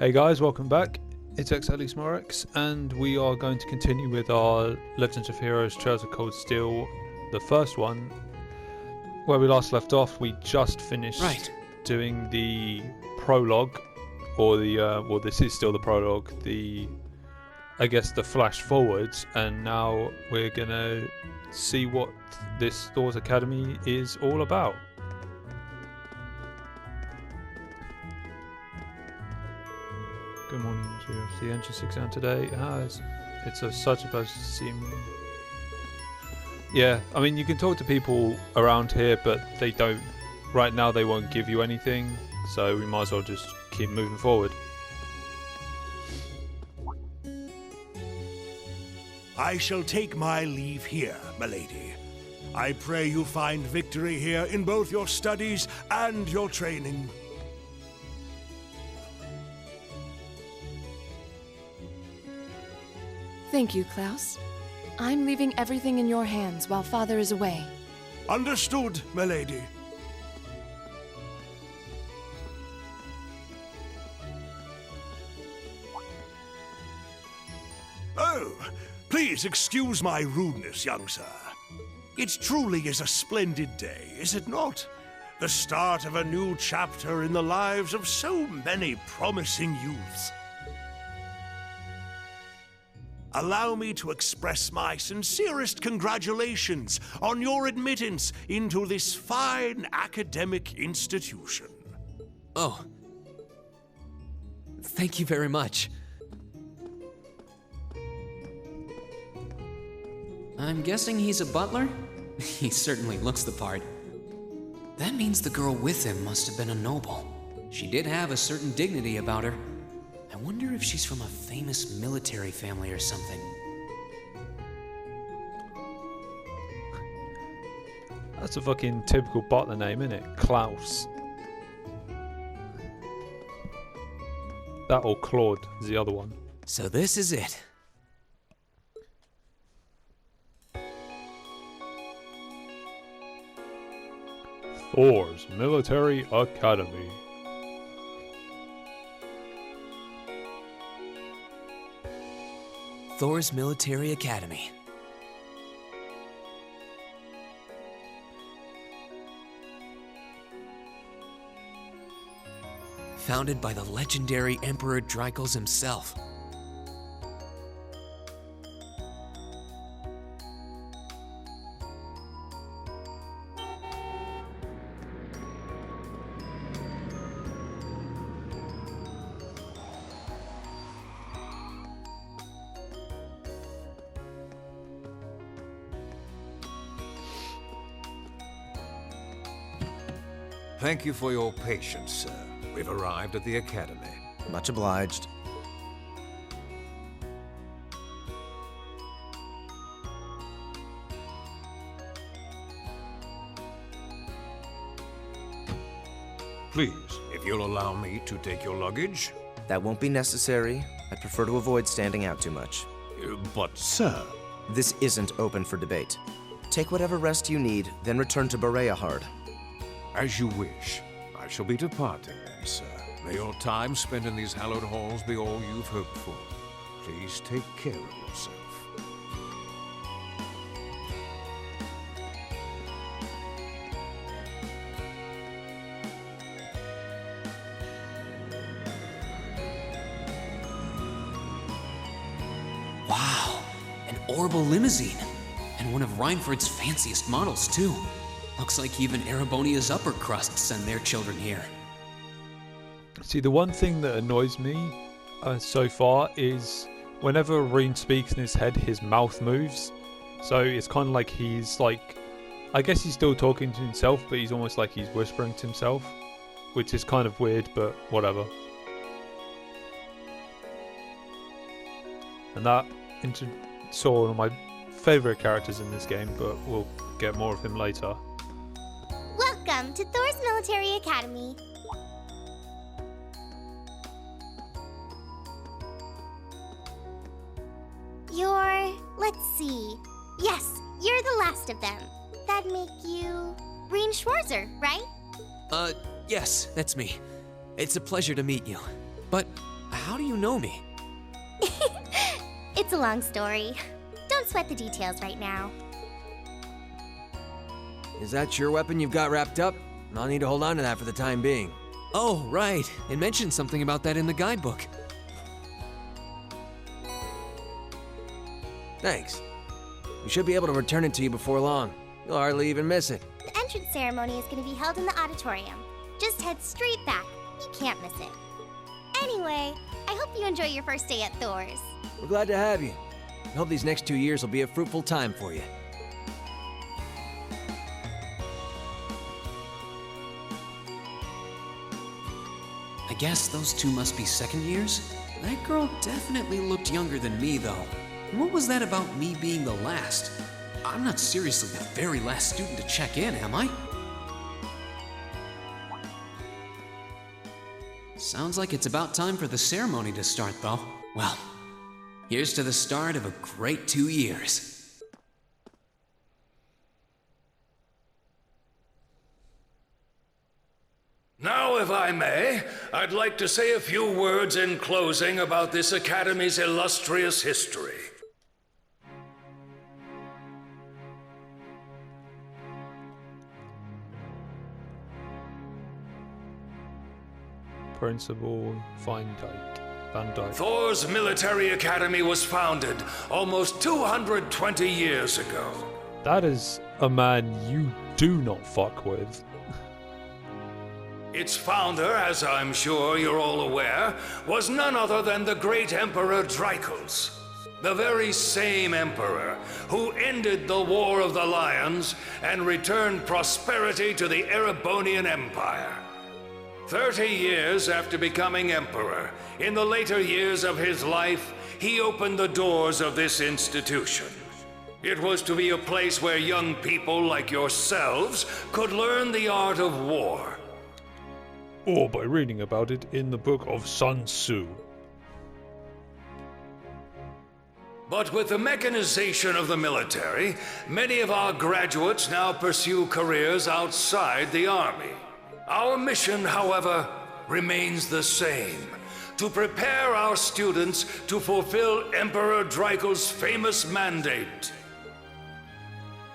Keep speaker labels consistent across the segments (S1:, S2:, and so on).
S1: Hey guys, welcome back. It's xdeadlysmoorex, and we are going to continue with our Legends of Heroes Trails of Cold Steel, the first one. Where we last left off, we just finished doing the prologue, or the well, this is still the prologue. I guess the flash forwards, and now we're gonna see what this Thor's Academy is all about. Good morning, we have the entrance exam today. It's such a pleasure to see me. Yeah, I mean, you can talk to people around here, but they don't, right now they won't give you anything, so we might as well just keep moving forward.
S2: I shall take my leave here, milady. I pray you find victory here in both your studies and your training.
S3: Thank you, Klaus. I'm leaving everything in your hands while Father is away.
S2: Understood, milady. Oh, please excuse my rudeness, young sir. It truly is a splendid day, is it not? The start of a new chapter in the lives of so many promising youths. Allow me to express my sincerest congratulations on your admittance into this fine academic institution.
S4: Oh. Thank you very much. I'm guessing he's a butler? He certainly looks the part. That means the girl with him must have been a noble. She did have a certain dignity about her. I wonder if she's from a famous military family or something.
S1: That's a fucking typical butler name, isn't it? Klaus. That or Claude is the other one.
S4: So this is it.
S1: Thor's Military Academy.
S4: Thor's Military Academy. Founded by the legendary Emperor Dreikels himself.
S5: Thank you for your patience, sir. We've arrived at the Academy.
S6: Much obliged.
S5: Please, if you'll allow me to take your luggage.
S6: That won't be necessary. I prefer to avoid standing out too much.
S5: But, sir...
S6: This isn't open for debate. Take whatever rest you need, then return to Bereahard.
S5: As you wish. I shall be departing then, sir. May your time spent in these hallowed halls be all you've hoped for. Please take care of yourself.
S4: Wow, an orbital limousine. And one of Reinford's fanciest models, too. Looks like even Erebonia's upper crust send their children here.
S1: See, the one thing that annoys me so far is whenever Rean speaks in his head, his mouth moves. So it's kind of like I guess he's still talking to himself, but he's almost like he's whispering to himself, which is kind of weird, but whatever. And that saw one of my favourite characters in this game, but we'll get more of him later.
S7: Welcome to Thor's Military Academy. Let's see. Yes, you're the last of them. That'd make you Rean Schwarzer, right?
S4: Yes, that's me. It's a pleasure to meet you. But How do you know me?
S7: It's a long story. Don't sweat the details right now.
S8: Is that your weapon you've got wrapped up? I'll need to hold on to that for the time being.
S4: Oh, right. It mentioned something about that in the guidebook.
S8: Thanks. We should be able to return it to you before long. You'll hardly even miss it.
S7: The entrance ceremony is going to be held in the auditorium. Just head straight back. You can't miss it. Anyway, I hope you enjoy your first day at Thor's.
S8: We're glad to have you. I hope these next 2 years will be a fruitful time for you.
S4: I guess those two must be second years? That girl definitely looked younger than me, though. What was that about me being the last? I'm not seriously the very last student to check in, am I? Sounds like it's about time for the ceremony to start, though. Well, here's to the start of a great 2 years.
S2: Now, if I may, I'd like to say a few words in closing about this Academy's illustrious history.
S1: Principal Van Dyke.
S2: Thor's Military Academy was founded almost 220 years ago.
S1: That is a man you do not fuck with.
S2: Its founder, as I'm sure you're all aware, was none other than the great Emperor Drykles. The very same emperor who ended the War of the Lions and returned prosperity to the Erebonian Empire. 30 years after becoming emperor, in the later years of his life, he opened the doors of this institution. It was to be a place where young people like yourselves could learn the art of war.
S1: Or by reading about it in the book of Sun Tzu.
S2: But with the mechanization of the military, many of our graduates now pursue careers outside the army. Our mission, however, remains the same: to prepare our students to fulfill Emperor Drykles' famous mandate.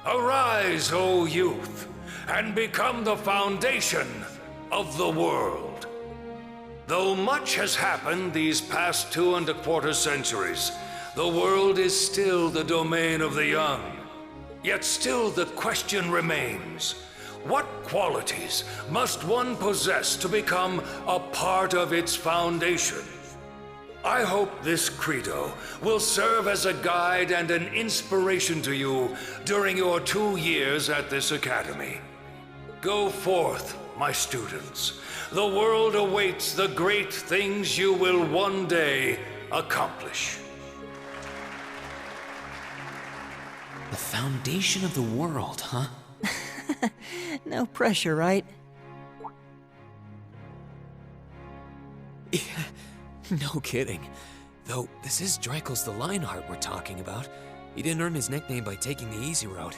S2: Arise, O youth, and become the foundation of the world. Though much has happened these past 2¼ centuries, the world is still the domain of the young. Yet still the question remains: what qualities must one possess to become a part of its foundation? I hope this credo will serve as a guide and an inspiration to you during your 2 years at this academy. Go forth, my students. The world awaits the great things you will one day accomplish.
S4: The foundation of the world, huh?
S9: No pressure, right?
S4: Yeah, no kidding. Though, this is Drykles the Lionheart we're talking about. He didn't earn his nickname by taking the easy road.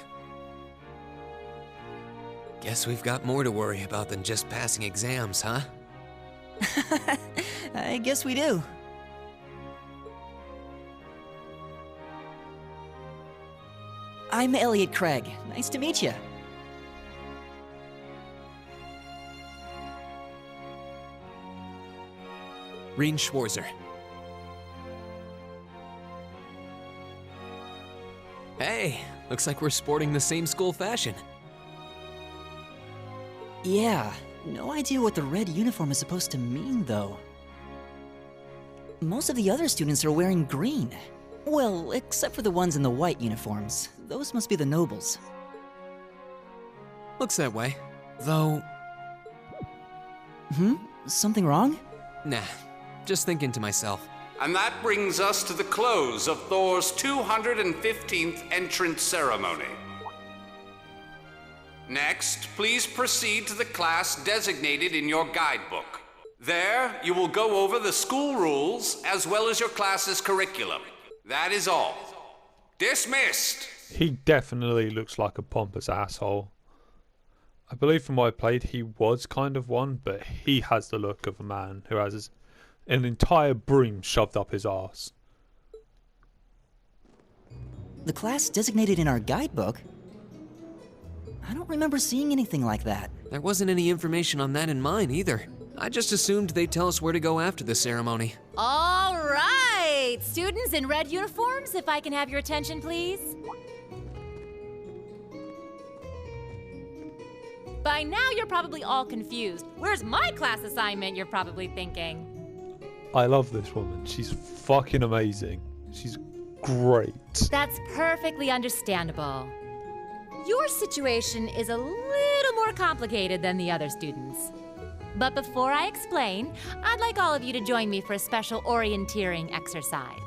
S4: Guess we've got more to worry about than just passing exams, huh?
S9: I guess we do. I'm Elliot Craig. Nice to meet you.
S4: Rean Schwarzer. Hey, looks like we're sporting the same school fashion.
S9: Yeah, no idea what the red uniform is supposed to mean, though. Most of the other students are wearing green. Well, except for the ones in the white uniforms. Those must be the nobles.
S4: Looks that way. Though...
S9: Something wrong?
S4: Nah, just thinking to myself.
S10: And that brings us to the close of Thor's 215th entrance ceremony. Next, please proceed to the class designated in your guidebook. There, you will go over the school rules as well as your class's curriculum. That is all. Dismissed!
S1: He definitely looks like a pompous asshole. I believe from what I played he was kind of one, but he has the look of a man who has an entire broom shoved up his arse.
S9: The class designated in our guidebook? I don't remember seeing anything like that.
S4: There wasn't any information on that in mine either. I just assumed they'd tell us where to go after the ceremony.
S11: All right! Students in red uniforms, if I can have your attention, please. By now, you're probably all confused. Where's my class assignment, you're probably thinking.
S1: I love this woman. She's fucking amazing. She's great.
S11: That's perfectly understandable. Your situation is a little more complicated than the other students. But before I explain, I'd like all of you to join me for a special orienteering exercise.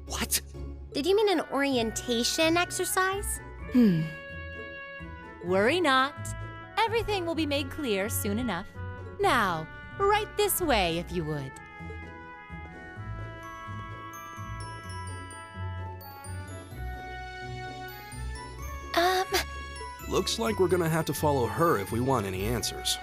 S8: What?
S7: Did you mean an orientation exercise?
S11: Worry not. Everything will be made clear soon enough. Now, right this way if you would.
S12: Looks like we're gonna have to follow her if we want any answers.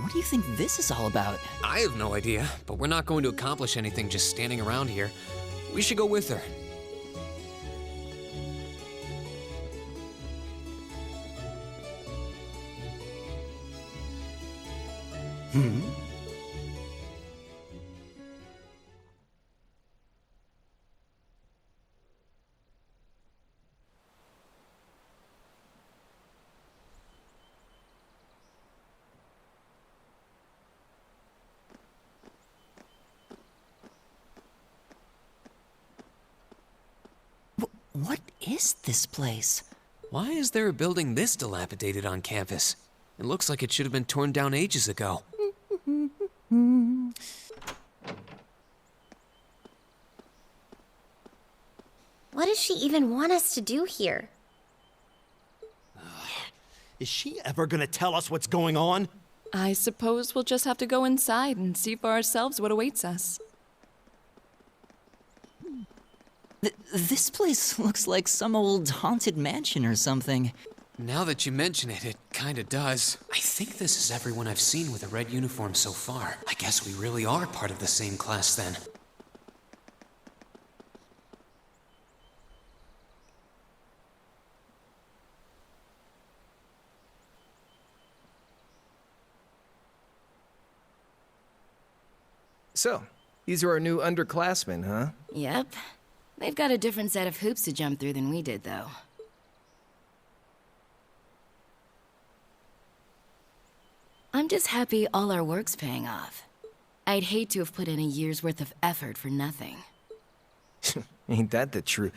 S9: What do you think this is all about?
S4: I have no idea, but we're not going to accomplish anything just standing around here. We should go with her.
S9: What is this place?
S4: Why is there a building this dilapidated on campus? It looks like it should have been torn down ages ago.
S7: What does she even want us to do here?
S13: Is she ever gonna tell us what's going on?
S3: I suppose we'll just have to go inside and see for ourselves what awaits us.
S9: This place looks like some old haunted mansion or something.
S4: Now that you mention it, it kinda does. I think this is everyone I've seen with a red uniform so far. I guess we really are part of the same class then.
S8: So, these are our new underclassmen, huh?
S14: Yep. They've got a different set of hoops to jump through than we did, though. I'm just happy all our work's paying off. I'd hate to have put in a year's worth of effort for nothing.
S8: Ain't that the truth?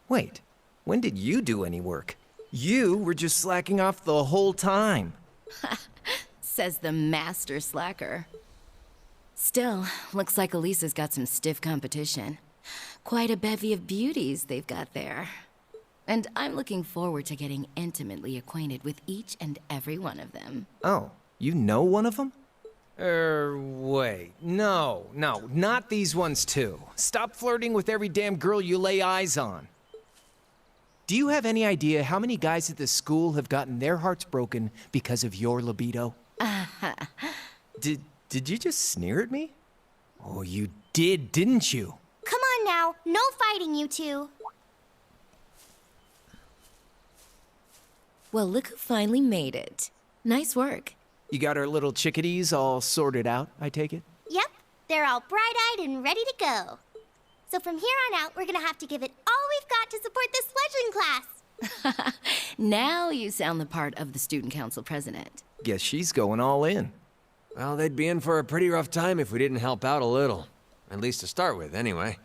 S8: Wait, when did you do any work? You were just slacking off the whole time.
S14: Says the master slacker. Still, looks like Elisa's got some stiff competition. Quite a bevy of beauties they've got there. And I'm looking forward to getting intimately acquainted with each and every one of them.
S8: Oh, you know one of them? Wait. No, not these ones too. Stop flirting with every damn girl you lay eyes on. Do you have any idea how many guys at this school have gotten their hearts broken because of your libido? Did you just sneer at me? Oh, you did, didn't you?
S7: Come on now, no fighting, you two.
S14: Well, look who finally made it. Nice work.
S8: You got our little chickadees all sorted out, I take it?
S7: Yep, they're all bright-eyed and ready to go. So from here on out, we're gonna have to give it all we've got to support this sledging class.
S14: Now you sound the part of the student council president.
S8: Guess she's going all in. Well, they'd be in for a pretty rough time if we didn't help out a little. At least to start with, anyway.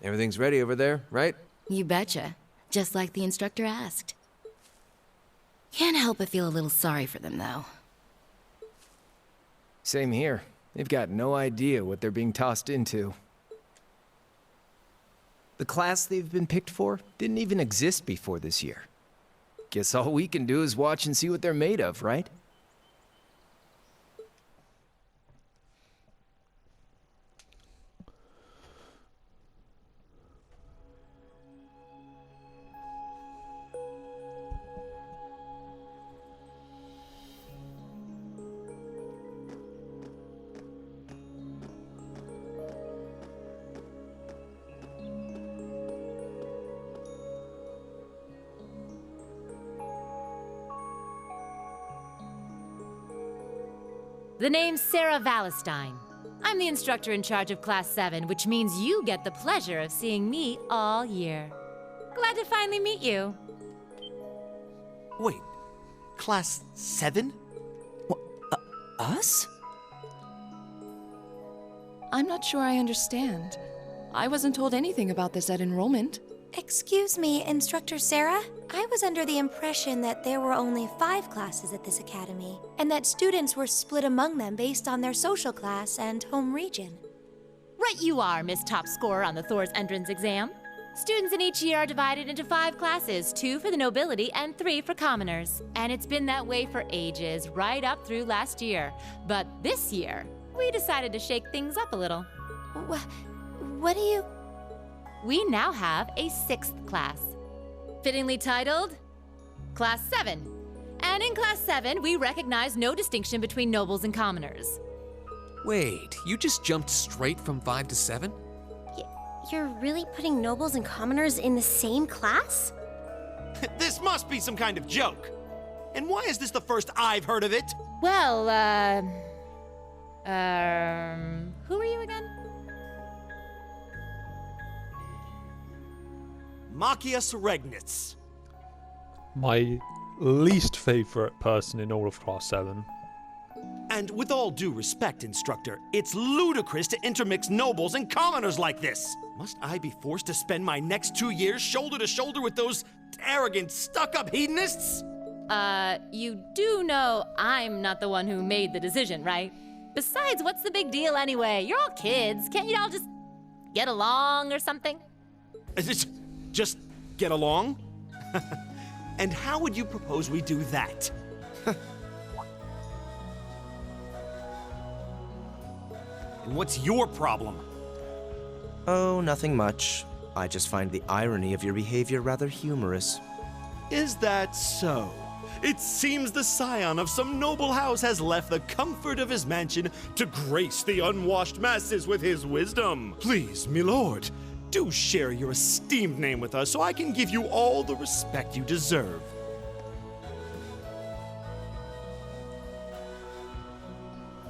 S8: Everything's ready over there, right?
S14: You betcha. Just like the instructor asked. Can't help but feel a little sorry for them, though.
S8: Same here. They've got no idea what they're being tossed into. The class they've been picked for didn't even exist before this year. Guess all we can do is watch and see what they're made of, right?
S11: The name's Sarah Valestine. I'm the instructor in charge of Class 7, which means you get the pleasure of seeing me all year. Glad to finally meet you.
S13: Wait, Class 7?
S9: Us?
S3: I'm not sure I understand. I wasn't told anything about this at enrollment.
S15: Excuse me, Instructor Sarah? I was under the impression that there were only 5 classes at this academy, and that students were split among them based on their social class and home region.
S11: Right you are, Miss Top Scorer on the Thor's entrance exam. Students in each year are divided into 5 classes, 2 for the nobility and 3 for commoners. And it's been that way for ages, right up through last year. But this year, we decided to shake things up a little.
S15: What do you...
S11: We now have a 6th class, fittingly titled Class 7. And in Class 7, we recognize no distinction between nobles and commoners.
S4: Wait, you just jumped straight from 5 to 7?
S7: You're really putting nobles and commoners in the same class?
S13: This must be some kind of joke. And why is this the first I've heard of it?
S11: Well, who are you again?
S13: Machias Regnitz.
S1: My least favorite person in all of Class 7.
S13: And with all due respect, Instructor, it's ludicrous to intermix nobles and commoners like this. Must I be forced to spend my next 2 years shoulder to shoulder with those arrogant, stuck-up hedonists?
S11: You do know I'm not the one who made the decision, right? Besides, what's the big deal anyway? You're all kids. Can't you all just get along or something?
S13: Just get along? And how would you propose we do that? And what's your problem?
S6: Oh, nothing much. I just find the irony of your behavior rather humorous.
S13: Is that so? It seems the scion of some noble house has left the comfort of his mansion to grace the unwashed masses with his wisdom. Please, milord, do share your esteemed name with us so I can give you all the respect you deserve.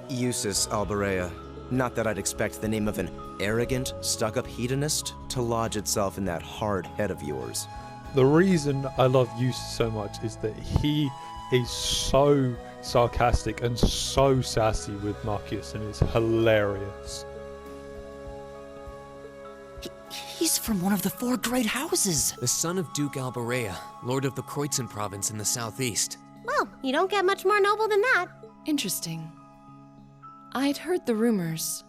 S6: Eustace Alberea. Not that I'd expect the name of an arrogant, stuck-up hedonist to lodge itself in that hard head of yours.
S1: The reason I love Eustace so much is that he is so sarcastic and so sassy with Machias, and it's hilarious.
S9: He's from one of the 4 great houses.
S4: The son of Duke Alberea, lord of the Kreutzen province in the southeast.
S7: Well, you don't get much more noble than that.
S3: Interesting. I'd heard the rumors.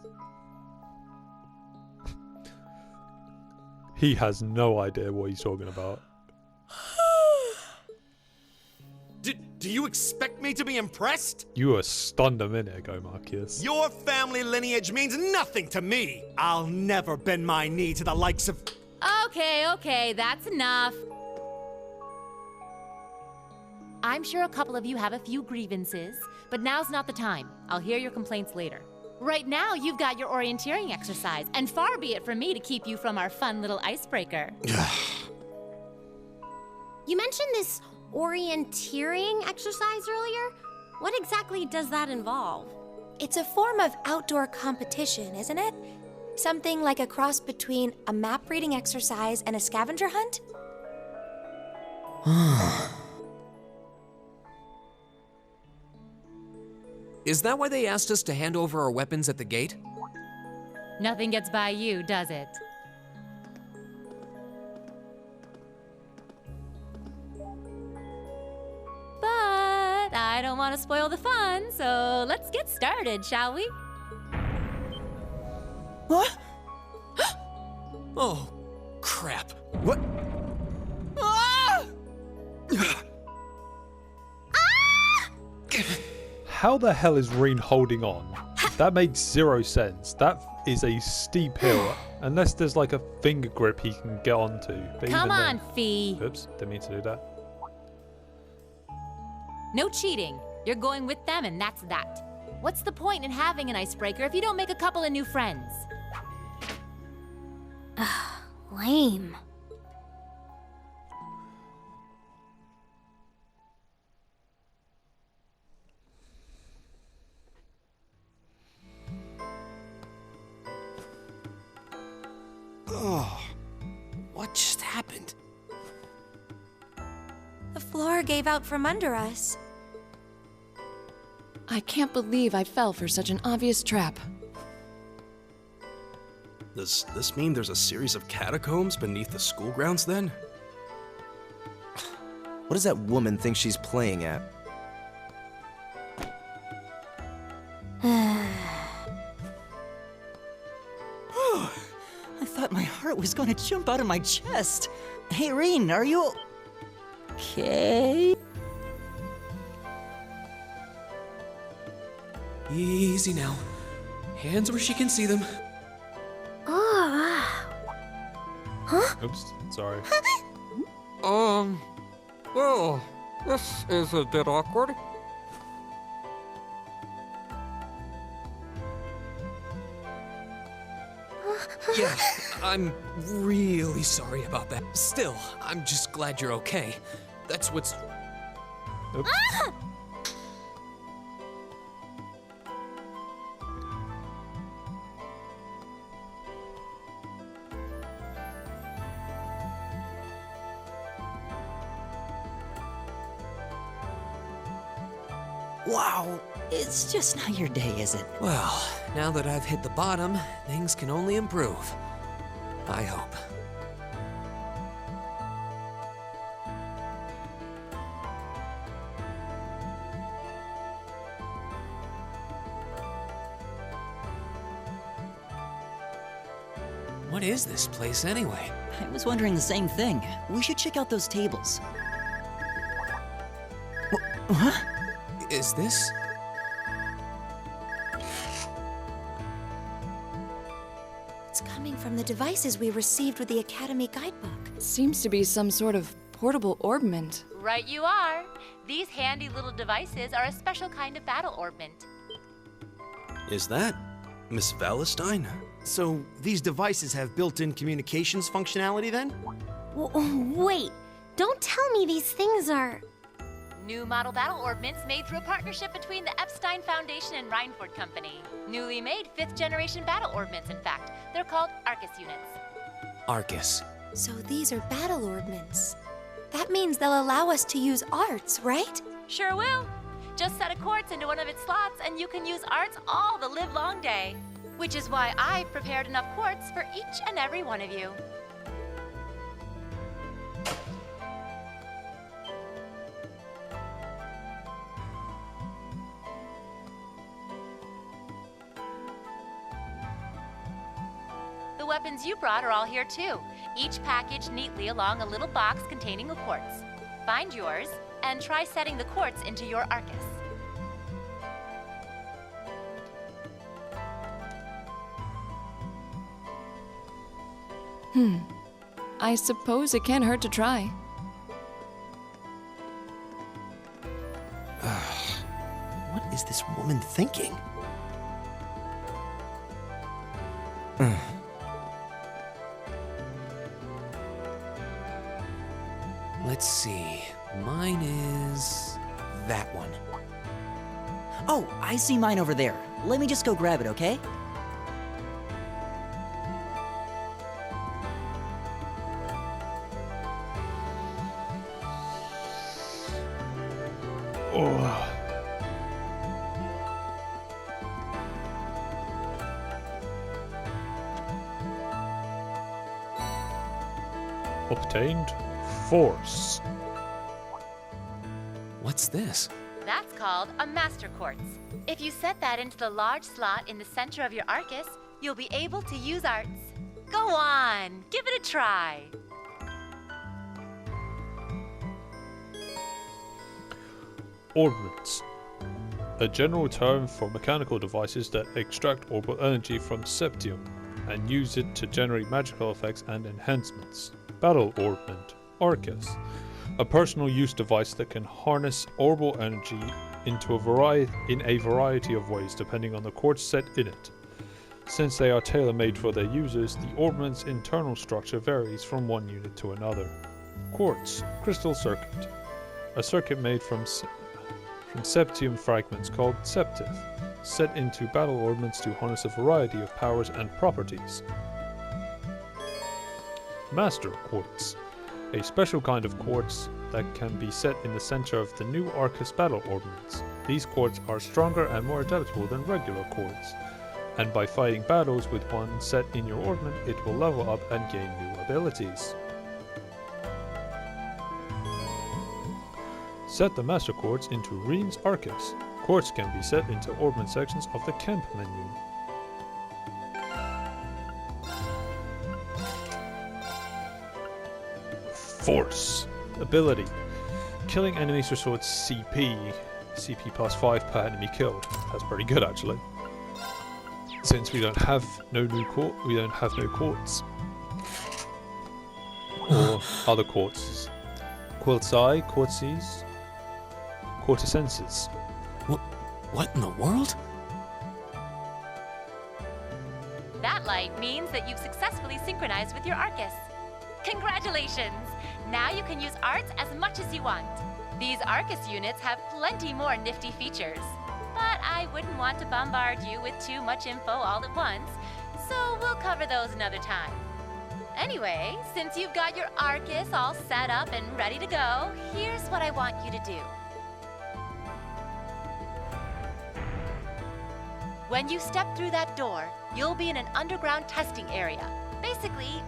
S1: He has no idea what he's talking about.
S13: Do you expect me to be impressed?
S1: You were stunned a minute ago, Machias.
S13: Your family lineage means nothing to me. I'll never bend my knee to the likes of...
S11: Okay, that's enough. I'm sure a couple of you have a few grievances, but now's not the time. I'll hear your complaints later. Right now, you've got your orienteering exercise, and far be it from me to keep you from our fun little icebreaker.
S7: You mentioned this orienteering exercise earlier? What exactly does that involve?
S15: It's a form of outdoor competition, isn't it? Something like a cross between a map-reading exercise and a scavenger hunt?
S4: Is that why they asked us to hand over our weapons at the gate?
S11: Nothing gets by you, does it? But I don't want to spoil the fun, so let's get started, shall we?
S9: What?
S4: Oh, crap.
S6: What?
S9: Ah!
S1: How the hell is Rean holding on? That made 0 sense. That is a steep hill, unless there's like a finger grip he can get onto. But
S11: Come
S1: even
S11: on,
S1: then...
S11: Fee.
S1: Oops, didn't mean to do that.
S11: No cheating. You're going with them, and that's that. What's the point in having an icebreaker if you don't make a couple of new friends?
S7: Lame.
S15: door gave out from under us.
S3: I can't believe I fell for such an obvious trap.
S12: Does this mean there's a series of catacombs beneath the school grounds then?
S6: What does that woman think she's playing at?
S9: I thought my heart was going to jump out of my chest. Hey, Rean, are you okay?
S4: Easy now. Hands where she can see them.
S1: Oops, sorry.
S16: Well, this is a bit awkward.
S4: Yeah, I'm really sorry about that. Still, I'm just glad you're okay. That's what's...
S1: Oops.
S9: Wow, it's just not your day, is it?
S4: Well, now that I've hit the bottom, things can only improve. I hope. What is this place anyway?
S9: I was wondering the same thing. We should check out those tables. What?
S4: Is this?
S15: It's coming from the devices we received with the Academy guidebook.
S3: Seems to be some sort of portable orbment.
S11: Right you are. These handy little devices are a special kind of battle orbment.
S12: Is that Miss Valentine?
S13: So, these devices have built-in communications functionality then?
S7: Wait, don't tell me these things are...
S11: New model battle orbments made through a partnership between the Epstein Foundation and Reinford Company. Newly made 5th generation battle orbments, in fact. They're called Arcus units.
S4: Arcus.
S15: So these are battle orbments. That means they'll allow us to use arts, right?
S11: Sure will. Just set a quartz into one of its slots and you can use arts all the livelong day. Which is why I prepared enough quartz for each and every one of you. The weapons you brought are all here too, each packaged neatly along a little box containing a quartz. Find yours, and try setting the quartz into your Arcus.
S3: I suppose it can't hurt to try.
S13: What is this woman thinking?
S4: Let's see. Mine is... that one.
S9: Oh, I see mine over there. Let me just go grab it, okay?
S1: Obtained force.
S4: What's this?
S11: That's called a master quartz. If you set that into the large slot in the center of your Arcus, you'll be able to use arts. Go on, give it a try.
S1: Orbments. A general term for mechanical devices that extract orbital energy from septium and use it to generate magical effects and enhancements. Battle orbment. Arcus. A personal use device that can harness orbital energy into in a variety of ways depending on the quartz set in it. Since they are tailor-made for their users, the orbment's internal structure varies from one unit to another. Quartz. Crystal circuit. A circuit made from septium fragments called septith, set into battle orbments to harness a variety of powers and properties. Master quartz. A special kind of quartz that can be set in the center of the new Arcus battle ordnance. These quartz are stronger and more adaptable than regular quartz, and by fighting battles with one set in your ordnance, it will level up and gain new abilities. Set the master quartz into Rean's Arcus. Quartz can be set into ordnance sections of the camp menu. Force ability. Killing enemies restores CP. CP plus 5 per enemy killed. That's pretty good actually. Since we don't have no quartz. Or other quartzes. Quartzi, quartzes, quartessenses.
S12: What in the world?
S11: That light means that you've successfully synchronized with your Arcus. Congratulations! Now you can use arts as much as you want. These Arcus units have plenty more nifty features. But I wouldn't want to bombard you with too much info all at once, so we'll cover those another time. Anyway, since you've got your Arcus all set up and ready to go, here's what I want you to do. When you step through that door, you'll be in an underground testing area. Basically,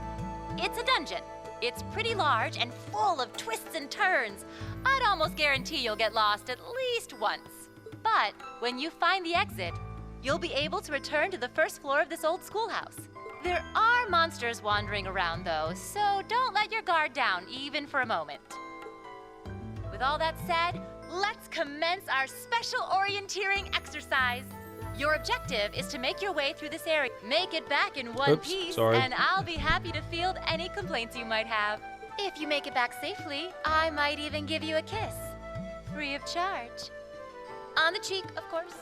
S11: it's a dungeon. It's pretty large and full of twists and turns. I'd almost guarantee you'll get lost at least once. But when you find the exit, you'll be able to return to the first floor of this old schoolhouse. There are monsters wandering around though, so don't let your guard down even for a moment. With all that said, let's commence our special orienteering exercise. Your objective is to make your way through this area. Make it back in one piece, and I'll be happy to field any complaints you might have. If you make it back safely, I might even give you a kiss. Free of charge. On the cheek, of course.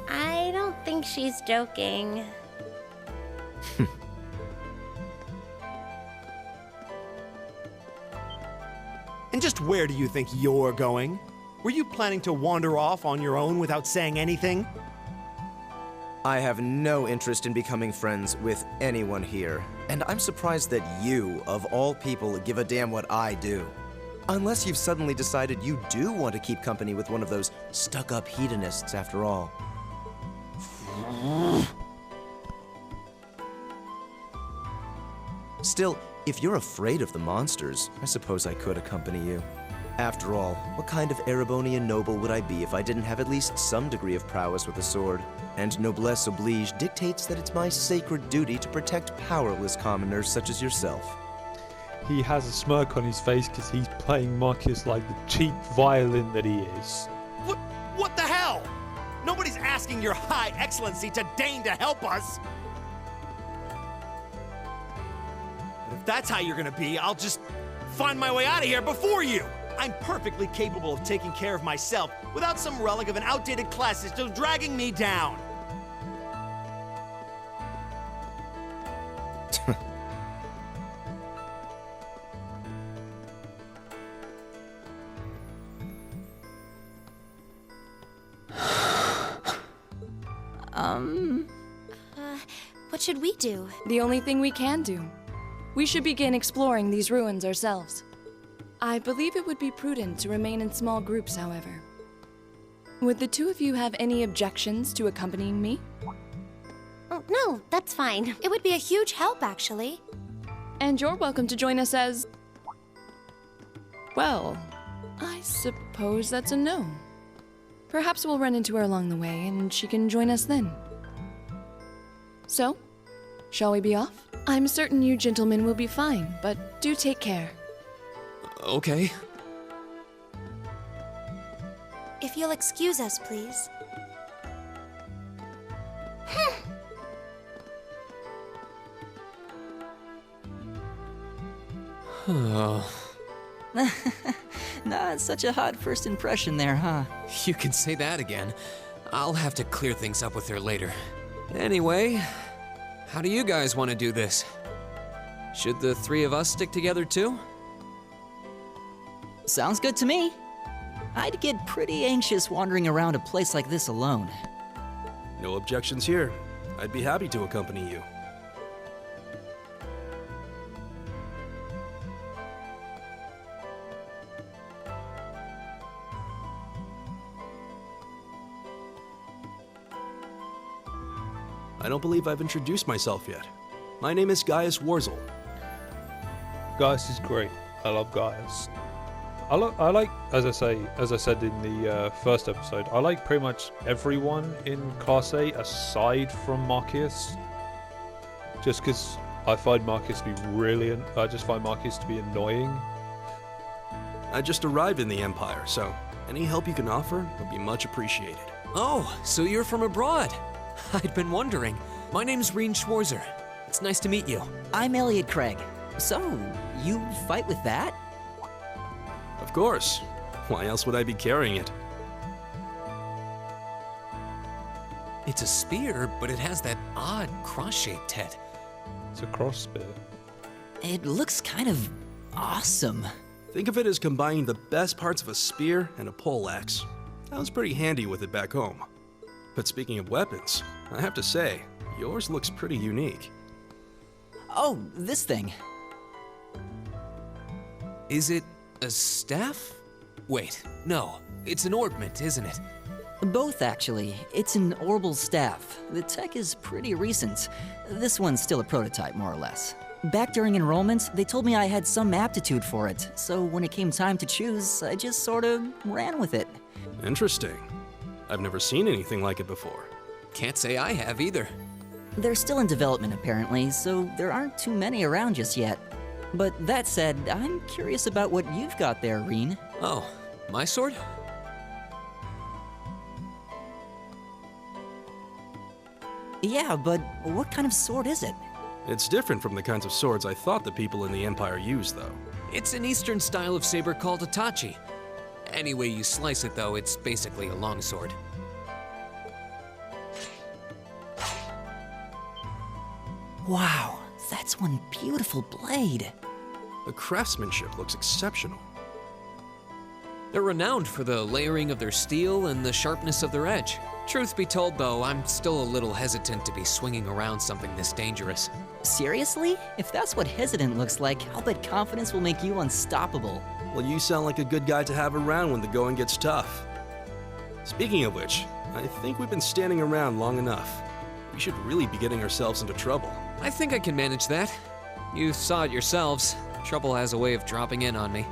S7: I don't think she's joking.
S13: And just where do you think you're going? Were you planning to wander off on your own without saying anything?
S6: I have no interest in becoming friends with anyone here, and I'm surprised that you, of all people, give a damn what I do. Unless you've suddenly decided you do want to keep company with one of those stuck-up hedonists after all. Still, if you're afraid of the monsters, I suppose I could accompany you. After all, what kind of Erebonian noble would I be if I didn't have at least some degree of prowess with a sword? And noblesse oblige dictates that it's my sacred duty to protect powerless commoners such as yourself.
S1: He has a smirk on his face because he's playing Marcus like the cheap violin that he is.
S13: What the hell? Nobody's asking your high excellency to deign to help us. But if that's how you're gonna be, I'll just find my way out of here before you. I'm perfectly capable of taking care of myself without some relic of an outdated class system dragging me down.
S15: What should we do?
S3: The only thing we can do. We should begin exploring these ruins ourselves. I believe it would be prudent to remain in small groups, however. Would the two of you have any objections to accompanying me?
S15: Oh, no, that's fine. It would be a huge help, actually.
S3: And you're welcome to join us as... Well, I suppose that's a no. Perhaps we'll run into her along the way, and she can join us then. So, shall we be off? I'm certain you gentlemen will be fine, but do take care.
S12: Okay.
S15: If you'll excuse us, please.
S9: Not such a hot first impression there, huh?
S4: You can say that again. I'll have to clear things up with her later. Anyway, how do you guys want to do this? Should the three of us stick together too?
S9: Sounds good to me. I'd get pretty anxious wandering around a place like this alone.
S12: No objections here. I'd be happy to accompany you. I don't believe I've introduced myself yet. My name is Gaius Warzel.
S1: Gaius is great. I love Gaius. I like, as I said in the first episode, I like pretty much everyone in Class A aside from Marcus. Just because I find Marcus to be I just find Marcus to be annoying.
S12: I just arrived in the Empire, so any help you can offer would be much appreciated.
S4: Oh, so you're from abroad. I'd been wondering. My name's Rean Schwarzer. It's nice to meet you.
S9: I'm Elliot Craig. So, you fight with that?
S12: Of course. Why else would I be carrying it?
S4: It's a spear, but it has that odd cross-shaped head.
S1: It's a cross spear.
S9: It looks kind of awesome.
S12: Think of it as combining the best parts of a spear and a poleaxe. I was pretty handy with it back home. But speaking of weapons, I have to say, yours looks pretty unique.
S9: Oh, this thing.
S4: Is it a staff? Wait, no. It's an ornament, isn't it?
S9: Both, actually. It's an orbal staff. The tech is pretty recent. This one's still a prototype, more or less. Back during enrollment, they told me I had some aptitude for it, so when it came time to choose, I just sort of ran with it.
S12: Interesting. I've never seen anything like it before.
S4: Can't say I have either.
S9: They're still in development, apparently, so there aren't too many around just yet. But that said, I'm curious about what you've got there, Rean.
S4: Oh, my sword?
S9: Yeah, but what kind of sword is it?
S12: It's different from the kinds of swords I thought the people in the Empire used, though.
S4: It's an Eastern style of saber called a tachi. Any way you slice it, though, it's basically a longsword.
S9: Wow, that's one beautiful blade.
S12: The craftsmanship looks exceptional.
S4: They're renowned for the layering of their steel and the sharpness of their edge. Truth be told, though, I'm still a little hesitant to be swinging around something this dangerous.
S9: Seriously? If that's what hesitant looks like, I'll bet confidence will make you unstoppable.
S12: Well, you sound like a good guy to have around when the going gets tough. Speaking of which, I think we've been standing around long enough. We should really be getting ourselves into trouble.
S4: I think I can manage that. You saw it yourselves. Trouble has a way of dropping in on me.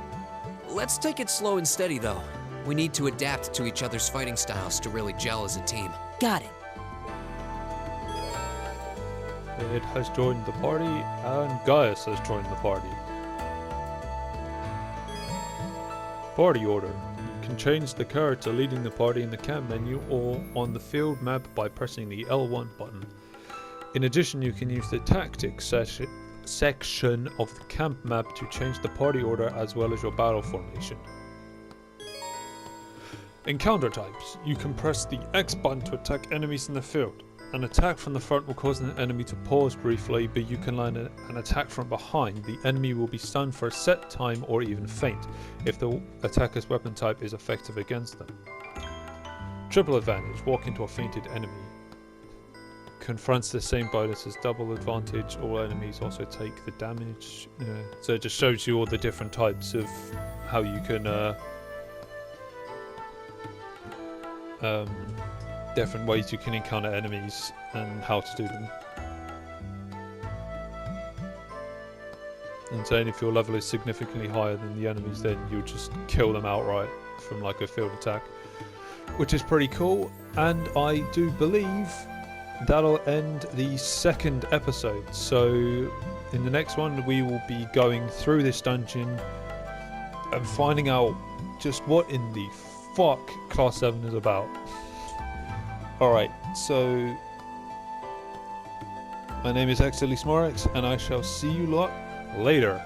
S4: Let's take it slow and steady, though. We need to adapt to each other's fighting styles to really gel as a team.
S9: Got it.
S1: It has joined the party, and Gaius has joined the party. Party order. You can change the character leading the party in the camp menu or on the field map by pressing the L1 button. In addition, you can use the tactics section of the camp map to change the party order as well as your battle formation. Encounter types. You can press the X button to attack enemies in the field. An attack from the front will cause an enemy to pause briefly, but you can land an attack from behind. The enemy will be stunned for a set time or even faint, if the attacker's weapon type is effective against them. Triple advantage. Walk into a fainted enemy. Confronts the same bonus as double advantage. All enemies also take the damage. So it just shows you all the different types of how you can different ways you can encounter enemies and how to do them. And saying if your level is significantly higher than the enemies, then you'll just kill them outright from like a field attack, which is pretty cool. And I do believe that'll end the second episode. So in the next one we will be going through this dungeon and finding out just what in the fuck Class 7 is about. Alright, so my name is xdeadlysmoorex and I shall see you lot later.